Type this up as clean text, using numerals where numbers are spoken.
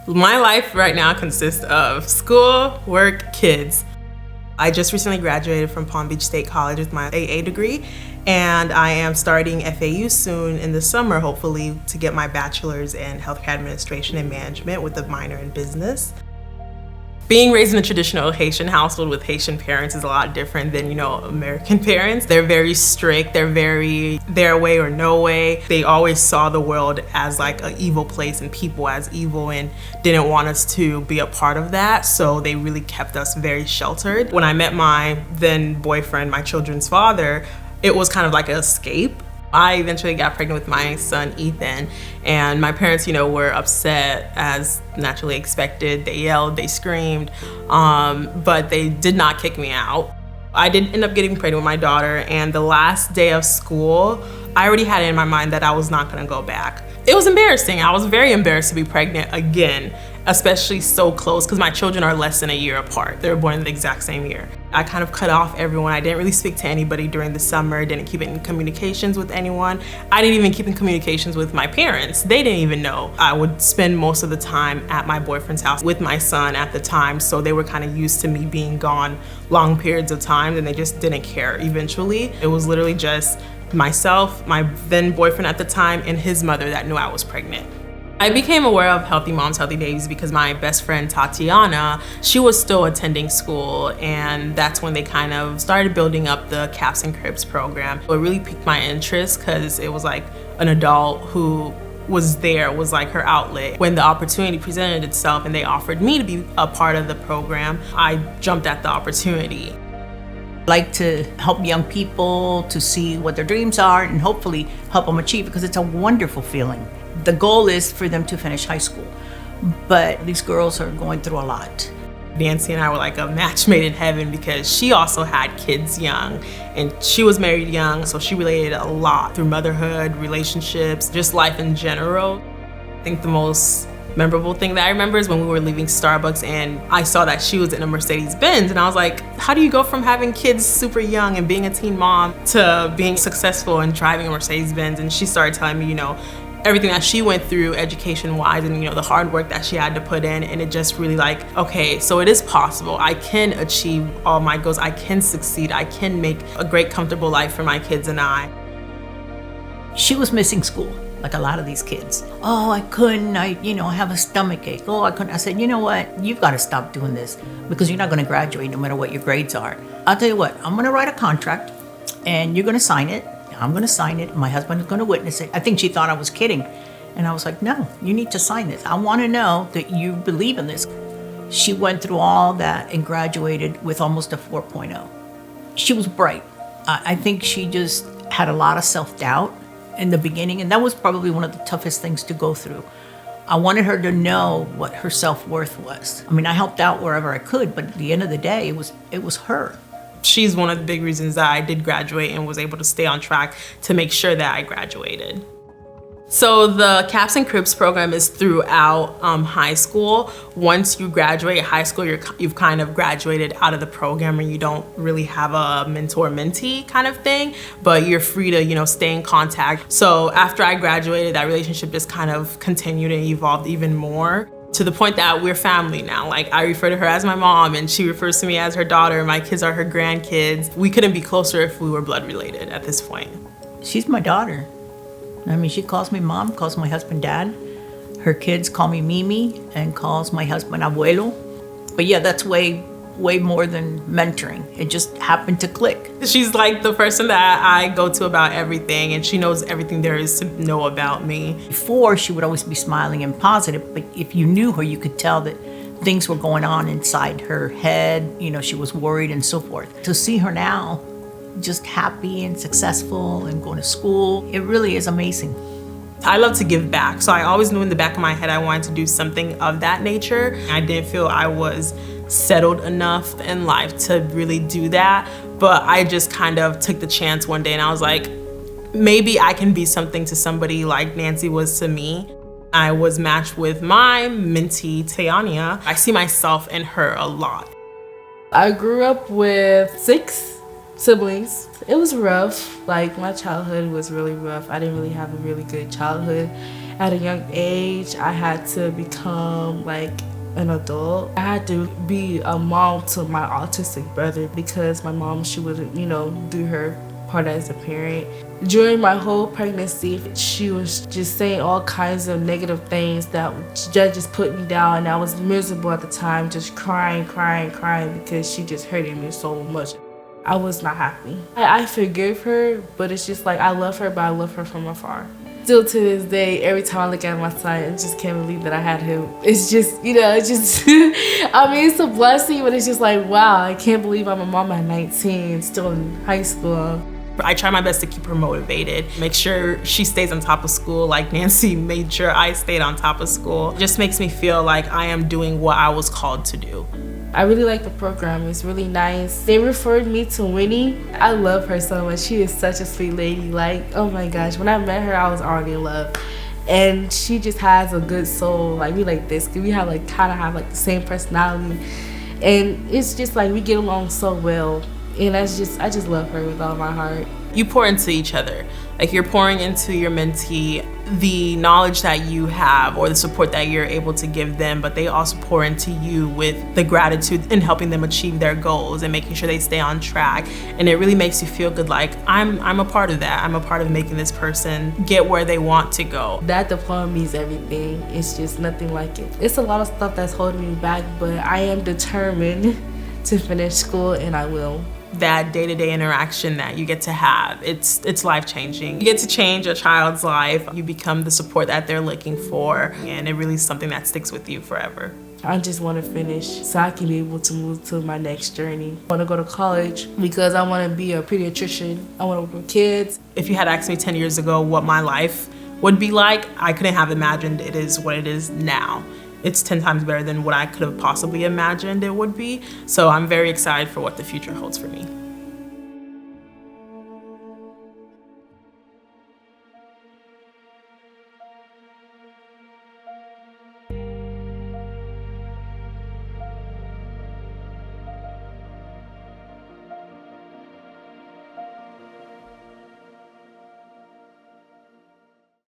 My life right now consists of school, work, kids. I just recently graduated from Palm Beach State College with my AA degree, and I am starting FAU soon in the summer, hopefully, to get my bachelor's in healthcare administration and management with a minor in business. Being raised in a traditional Haitian household with Haitian parents is a lot different than, American parents. They're very strict, they're very their way or no way. They always saw the world as like an evil place and people as evil and didn't want us to be a part of that. So they really kept us very sheltered. When I met my then boyfriend, my children's father, it was kind of like an escape. I eventually got pregnant with my son, Ethan, and my parents, were upset as naturally expected. They yelled, they screamed, but they did not kick me out. I did end up getting pregnant with my daughter, and the last day of school, I already had it in my mind that I was not gonna go back. It was embarrassing. I was very embarrassed to be pregnant again, especially so close, because my children are less than a year apart. They were born in the exact same year. I kind of cut off everyone. I didn't really speak to anybody during the summer, didn't keep in communications with anyone. I didn't even keep in communications with my parents. They didn't even know. I would spend most of the time at my boyfriend's house with my son at the time, so they were kind of used to me being gone long periods of time, and they just didn't care eventually. It was literally just myself, my then boyfriend at the time, and his mother that knew I was pregnant. I became aware of Healthy Moms, Healthy Babies because my best friend Tatiana, she was still attending school, and that's when they kind of started building up the Caps and Cribs program. It really piqued my interest because it was like an adult who was like her outlet. When the opportunity presented itself and they offered me to be a part of the program, I jumped at the opportunity. Like to help young people to see what their dreams are and hopefully help them achieve, because it's a wonderful feeling. The goal is for them to finish high school, but these girls are going through a lot. Nancy and I were like a match made in heaven because she also had kids young and she was married young, so she related a lot through motherhood, relationships, just life in general. I think the most memorable thing that I remember is when we were leaving Starbucks and I saw that she was in a Mercedes-Benz, and I was like, how do you go from having kids super young and being a teen mom to being successful and driving a Mercedes-Benz? And she started telling me, everything that she went through education-wise and the hard work that she had to put in, and it just really like, okay, so it is possible. I can achieve all my goals. I can succeed. I can make a great, comfortable life for my kids and I. She was missing school, like a lot of these kids. Oh, I couldn't, I have a stomach ache. Oh, I couldn't. I said, you know what? You've got to stop doing this because you're not going to graduate no matter what your grades are. I'll tell you what, I'm going to write a contract and you're going to sign it. I'm going to sign it. My husband is going to witness it. I think she thought I was kidding. And I was like, no, you need to sign this. I want to know that you believe in this. She went through all that and graduated with almost a 4.0. She was bright. I think she just had a lot of self-doubt in the beginning. And that was probably one of the toughest things to go through. I wanted her to know what her self-worth was. I mean, I helped out wherever I could, but at the end of the day, it was her. She's one of the big reasons that I did graduate and was able to stay on track to make sure that I graduated. So the Caps and Cribs program is throughout high school. Once you graduate high school, you've kind of graduated out of the program and you don't really have a mentor-mentee kind of thing, but you're free to, stay in contact. So after I graduated, that relationship just kind of continued and evolved even more, to the point that we're family now. Like, I refer to her as my mom and she refers to me as her daughter. My kids are her grandkids. We couldn't be closer if we were blood related at this point. She's my daughter. I mean, she calls me mom, calls my husband dad. Her kids call me Mimi and calls my husband abuelo. But yeah, that's way more than mentoring. It just happened to click. She's like the person that I go to about everything, and she knows everything there is to know about me. Before, she would always be smiling and positive, but if you knew her, you could tell that things were going on inside her head. She was worried and so forth. To see her now, just happy and successful and going to school, it really is amazing. I love to give back, so I always knew in the back of my head I wanted to do something of that nature. I didn't feel I was settled enough in life to really do that, but I just kind of took the chance one day and I was like, maybe I can be something to somebody like Nancy was to me. I was matched with my mentee, Tayania. I see myself in her a lot. I grew up with 6 siblings. It was rough. Like, my childhood was really rough. I didn't really have a really good childhood. At a young age, I had to become like an adult. I had to be a mom to my autistic brother because my mom, she wouldn't, do her part as a parent. During my whole pregnancy, she was just saying all kinds of negative things that just put me down, and I was miserable at the time, just crying because she just hurted me so much. I was not happy. I forgive her, but it's just like I love her, but I love her from afar. Still to this day, every time I look at my son, I just can't believe that I had him. It's just, I mean, it's a blessing, but it's just like, wow, I can't believe I'm a mom at 19, still in high school. I try my best to keep her motivated, make sure she stays on top of school like Nancy made sure I stayed on top of school. It just makes me feel like I am doing what I was called to do. I really like the program. It's really nice. They referred me to Winnie. I love her so much. She is such a sweet lady. Like, oh my gosh, when I met her, I was already in love. And she just has a good soul. Like, we like this. We have kind of have the same personality. And it's just like we get along so well. And I just love her with all my heart. You pour into each other. Like, you're pouring into your mentee the knowledge that you have or the support that you're able to give them, but they also pour into you with the gratitude in helping them achieve their goals and making sure they stay on track. And it really makes you feel good, like I'm a part of that. I'm a part of making this person get where they want to go. That diploma means everything. It's just nothing like it. It's a lot of stuff that's holding me back, but I am determined to finish school, and I will. That day-to-day interaction that you get to have, it's life-changing. You get to change a child's life. You become the support that they're looking for, and it really is something that sticks with you forever. I just want to finish so I can be able to move to my next journey. I want to go to college because I want to be a pediatrician. I want to work with kids. If you had asked me 10 years ago what my life would be like, I couldn't have imagined it is what it is now. It's 10 times better than what I could have possibly imagined it would be. So I'm very excited for what the future holds for me.